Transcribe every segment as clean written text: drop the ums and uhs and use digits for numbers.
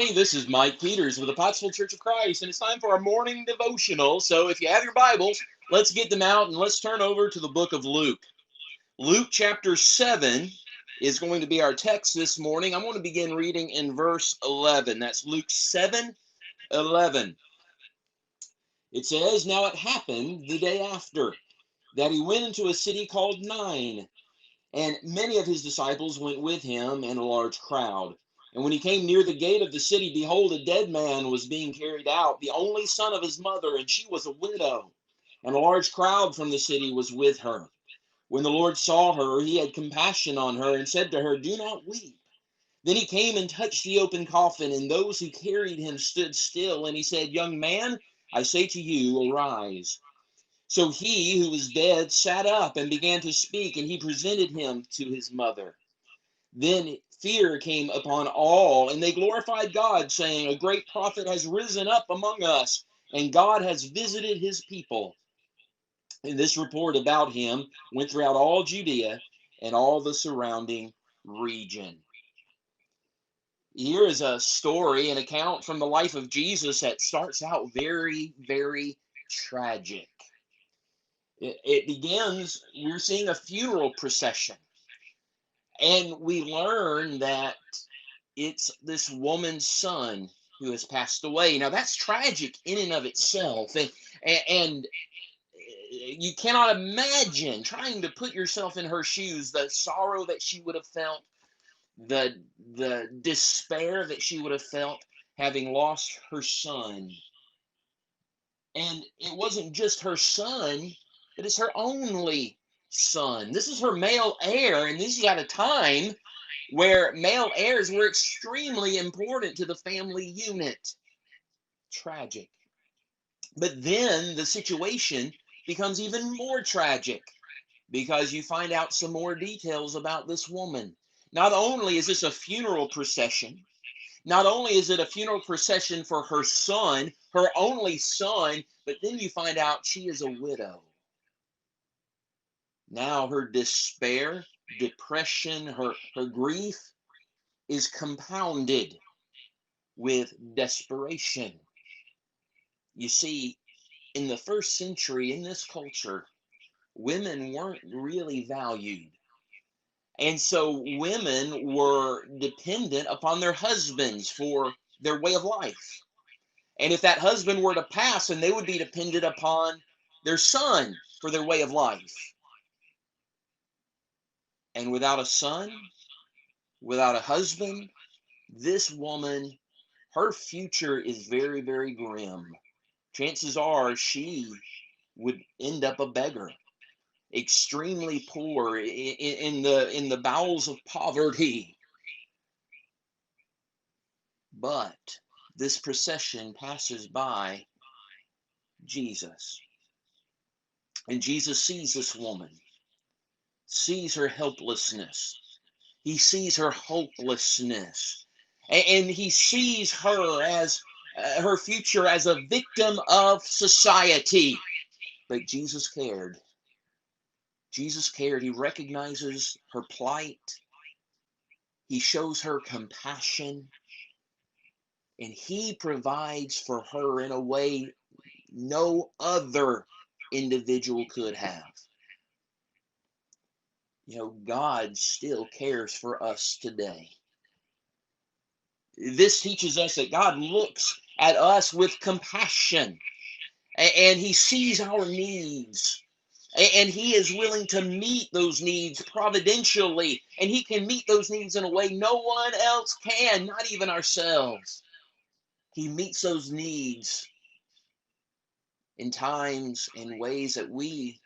Hey, this is Mike Peters with the Pottsville Church of Christ, and it's time for our morning devotional. So if you have your Bibles, let's get them out and let's turn over to the book of Luke. Luke chapter 7 is going to be our text this morning. I'm going to begin reading in verse 11. That's Luke 7:11. It says, "Now it happened the day after that he went into a city called Nain, and many of his disciples went with him, and a large crowd. And when he came near the gate of the city, behold, a dead man was being carried out, the only son of his mother, and she was a widow. And a large crowd from the city was with her. When the Lord saw her, he had compassion on her, and said to her, 'Do not weep.' Then he came and touched the open coffin, and those who carried him stood still. And he said, 'Young man, I say to you, arise.' So he who was dead sat up and began to speak, and he presented him to his mother. Then fear came upon all, and they glorified God, saying, 'A great prophet has risen up among us, and God has visited his people.' And this report about him went throughout all Judea and all the surrounding region." Here is a story, an account from the life of Jesus that starts out very, very tragic. It begins, we're seeing a funeral procession, and we learn that it's this woman's son who has passed away. Now that's tragic in and of itself, and you cannot imagine trying to put yourself in her shoes, the sorrow that she would have felt, the despair that she would have felt having lost her son. And it wasn't just her son, but it's her only son. This is her male heir, and this is at a time where male heirs were extremely important to the family unit. Tragic. But then the situation becomes even more tragic because you find out some more details about this woman. Not only is this a funeral procession, not only is it a funeral procession for her son, her only son, but then you find out she is a widow. Now her despair, depression, her grief is compounded with desperation. You see, in the first century, in this culture, women weren't really valued. And so women were dependent upon their husbands for their way of life. And if that husband were to pass, then they would be dependent upon their son for their way of life. And without a son, without a husband, this woman, her future is very, very grim. Chances are she would end up a beggar, extremely poor, in the bowels of poverty. But this procession passes by Jesus, and Jesus sees this woman, sees her helplessness. He sees her hopelessness, and he sees her as her future as a victim of society. But Jesus cared. Jesus cared. He recognizes her plight. He shows her compassion, and he provides for her in a way no other individual could have. God still cares for us today. This teaches us that God looks at us with compassion, and he sees our needs, and he is willing to meet those needs providentially, and he can meet those needs in a way no one else can, not even ourselves. He meets those needs in times and ways that we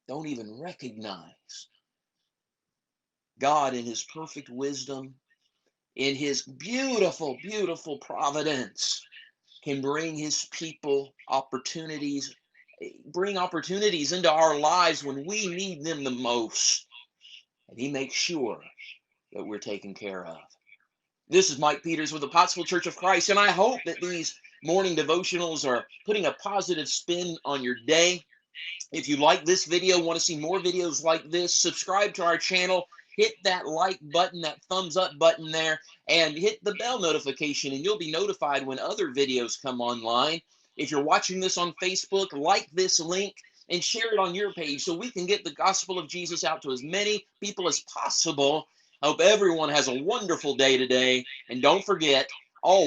don't even recognize. God, in his perfect wisdom, in his beautiful, beautiful providence, can bring his people opportunities, bring opportunities into our lives when we need them the most. And he makes sure that we're taken care of. This is Mike Peters with the Pottsville Church of Christ, and I hope that these morning devotionals are putting a positive spin on your day. If you like this video, want to see more videos like this, subscribe to our channel, hit that like button, that thumbs up button there, and hit the bell notification, and you'll be notified when other videos come online. If you're watching this on Facebook, like this link and share it on your page so we can get the gospel of Jesus out to as many people as possible. I hope everyone has a wonderful day today. And don't forget,